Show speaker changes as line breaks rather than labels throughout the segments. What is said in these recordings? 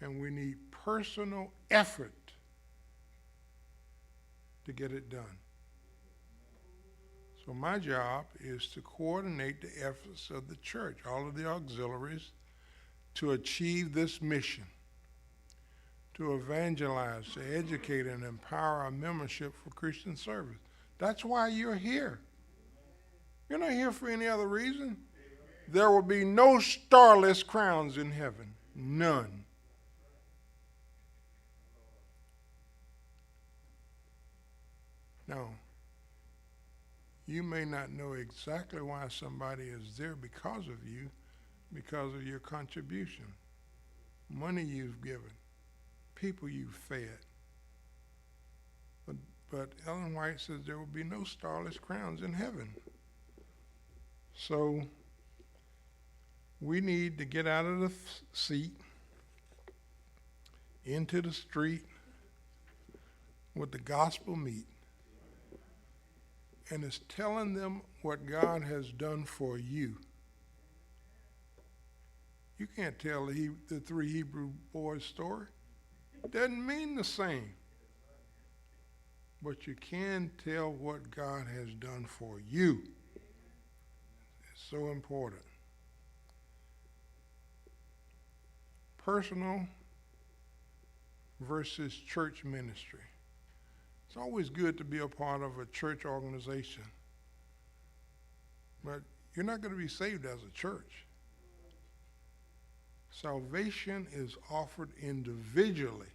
and we need personal effort to get it done. So my job is to coordinate the efforts of the church, all of the auxiliaries, to achieve this mission, to evangelize, to educate and empower our membership for Christian service. That's why you're here. You're not here for any other reason. There will be no starless crowns in heaven. None. Now, you may not know exactly why somebody is there because of you, because of your contribution, money you've given, people you've fed. But Ellen White says there will be no starless crowns in heaven. So we need to get out of the seat into the street with the gospel meat. And it's telling them what God has done for you. You can't tell the three Hebrew boys' story. It doesn't mean the same. But you can tell what God has done for you. It's so important. Personal versus church ministry. It's always good to be a part of a church organization, but you're not going to be saved as a church. Salvation is offered individually.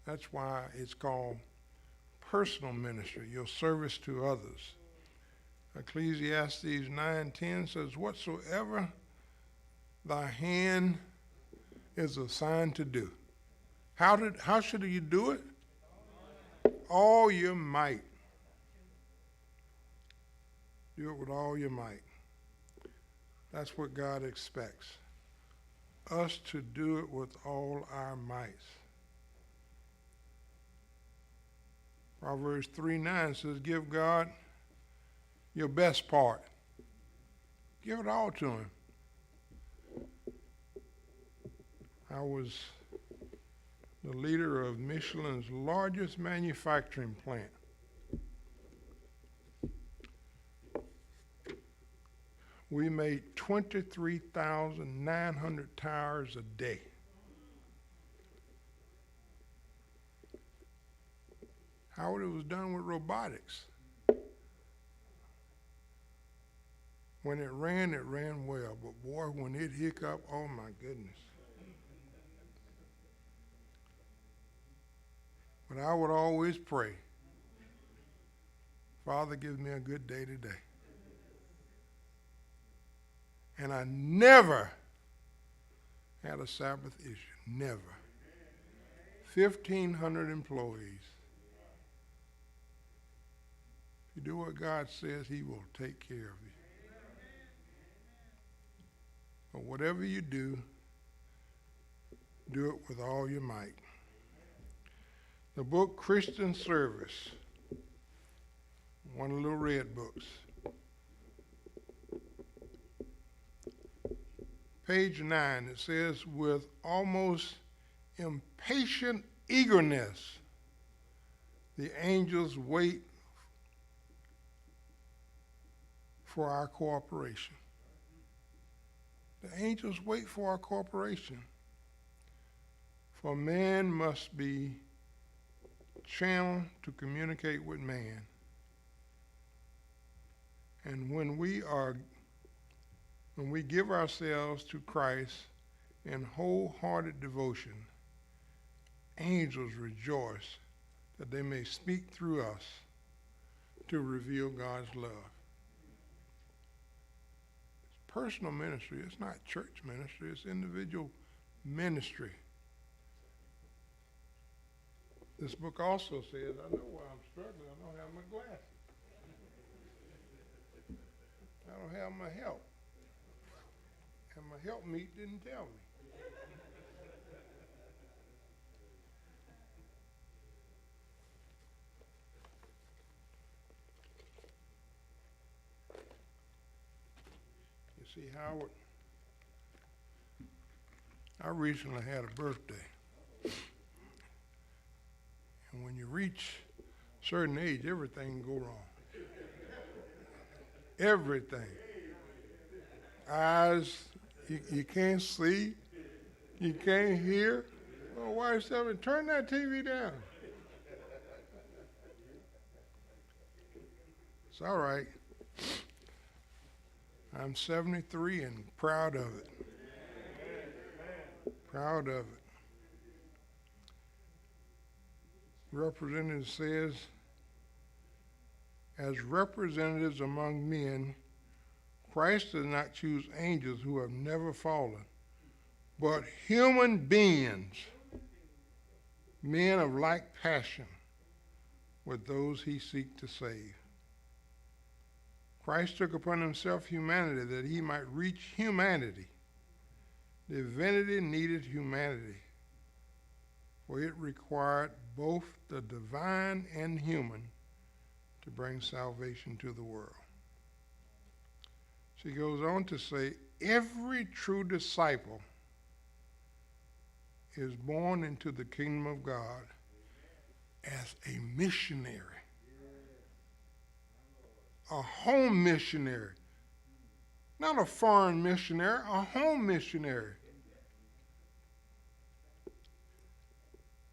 That's why it's called personal ministry, your service to others. Ecclesiastes 9:10 says, whatsoever thy hand is assigned to do. How should you do it? All your might. Do it with all your might. That's what God expects. Us to do it with all our mights. Proverbs 3:9 says, give God your best part. Give it all to him. I was the leader of Michelin's largest manufacturing plant. We made 23,900 tires a day. Howard, it was done with robotics. When it ran well. But boy, when it hiccuped, oh my goodness. But I would always pray, Father, give me a good day today. And I never had a Sabbath issue, never. 1,500 employees. If you do what God says, he will take care of you. But whatever you do it with all your might. The book Christian Service, one of the little red books. Page 9, it says, with almost impatient eagerness, the angels wait for our cooperation. The angels wait for our cooperation. For man must be channeled to communicate with man. And when we give ourselves to Christ in wholehearted devotion, angels rejoice that they may speak through us to reveal God's love. It's personal ministry. It's not church ministry. It's individual ministry. This book also says, I know why I'm struggling. I don't have my glasses. I don't have my help. And my helpmeet didn't tell me. You see, Howard, I recently had a birthday. And when you reach a certain age, everything can go wrong. Everything. Eyes, you can't see, you can't hear. My wife said, turn that TV down. It's all right. I'm 73 and proud of it. Proud of it. Representative says, as representatives among men, Christ does not choose angels who have never fallen, but human beings, men of like passion with those he seeks to save. Christ took upon himself humanity that he might reach humanity. Divinity needed humanity, for it required both the divine and human to bring salvation to the world. She goes on to say, every true disciple is born into the kingdom of God as a missionary, a home missionary, not a foreign missionary, a home missionary.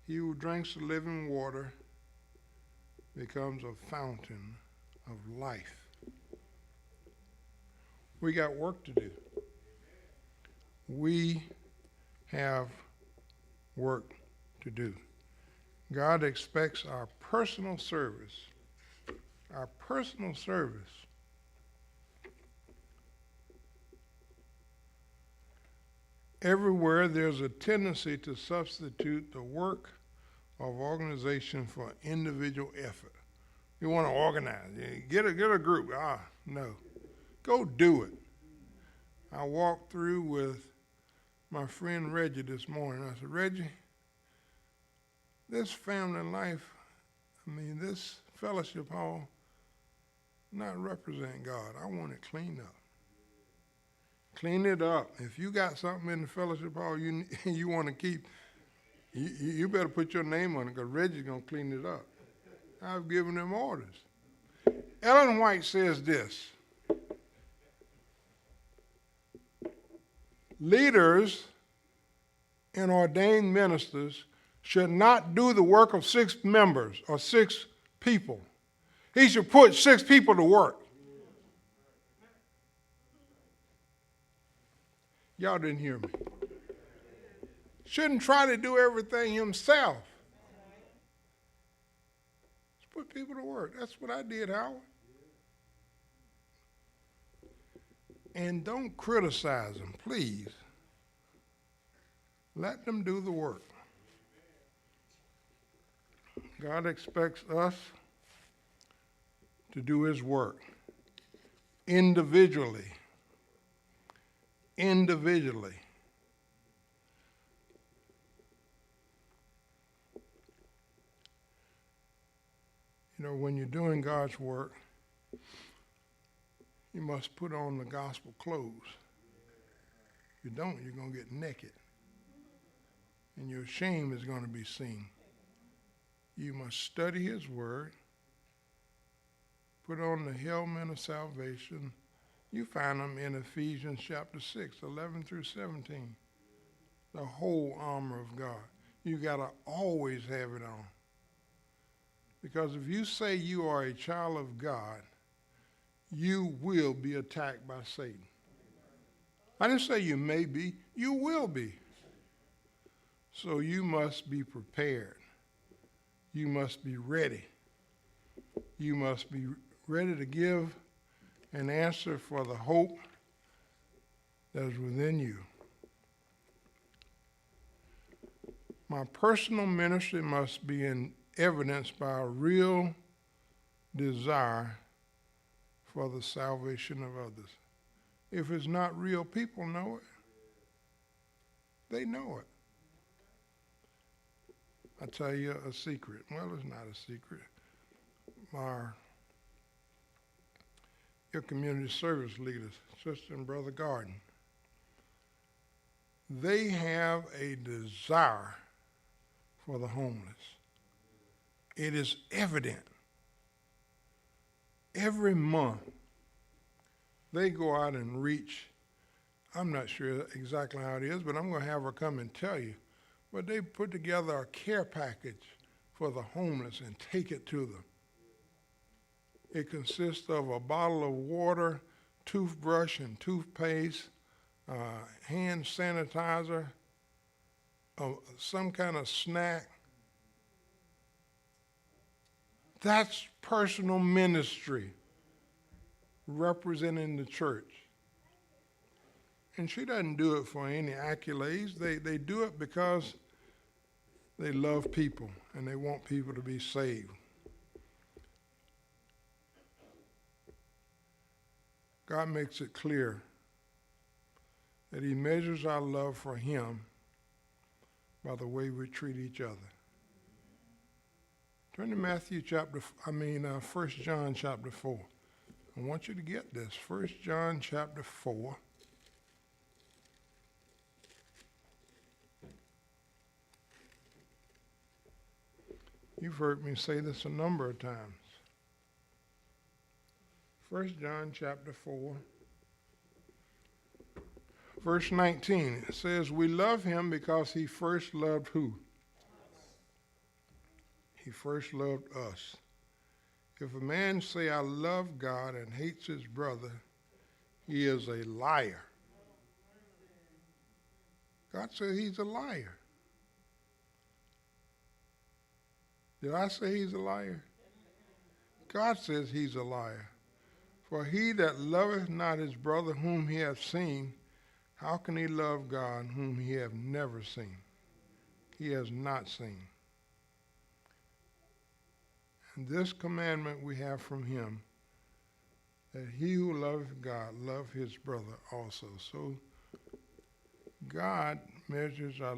He who drinks the living water becomes a fountain of life. We got work to do. We have work to do. God expects our personal service. Our personal service. Everywhere there's a tendency to substitute the work of organization for individual effort. You want to organize. Get a group. No. Go do it. I walked through with my friend Reggie this morning. I said, Reggie, this family life, this fellowship hall, not represent God. I want it cleaned up. Clean it up. If you got something in the fellowship hall you want to keep, you better put your name on it because Reggie's going to clean it up. I've given him orders. Ellen White says this. Leaders and ordained ministers should not do the work of 6 members or 6 people. He should put 6 people to work. Y'all didn't hear me. Shouldn't try to do everything himself. Just put people to work. That's what I did, Howard. And don't criticize them, please. Let them do the work. God expects us to do his work individually. Individually. You know, when you're doing God's work, you must put on the gospel clothes. If you don't, you're going to get naked. And your shame is going to be seen. You must study his word. Put on the helmet of salvation. You find them in Ephesians chapter 6, 11 through 17. The whole armor of God. You got to always have it on. Because if you say you are a child of God, you will be attacked by Satan. I didn't say you may be, you will be. So you must be prepared. You must be ready. You must be ready to give an answer for the hope that is within you. My personal ministry must be evidenced by a real desire for the salvation of others. If it's not real, people know it. They know it. I'll tell you a secret. Well, it's not a secret. Your community service leaders, Sister and Brother Garden, They have a desire for the homeless. It is evident. Every month, they go out and reach. I'm not sure exactly how it is, but I'm going to have her come and tell you. But they put together a care package for the homeless and take it to them. It consists of a bottle of water, toothbrush and toothpaste, hand sanitizer, some kind of snack. That's personal ministry representing the church. And she doesn't do it for any accolades. They do it because they love people and they want people to be saved. God makes it clear that he measures our love for him by the way we treat each other. Turn to 1 John chapter 4. I want you to get this. 1 John chapter 4. You've heard me say this a number of times. 1 John chapter 4, verse 19. It says, we love him because he first loved who? He first loved us. If a man say, I love God and hates his brother, he is a liar. God said he's a liar. Did I say he's a liar? God says he's a liar. For he that loveth not his brother whom he hath seen, how can he love God whom he hath never seen? He has not seen. And this commandment we have from him, that he who loveth God love his brother also. So God measures our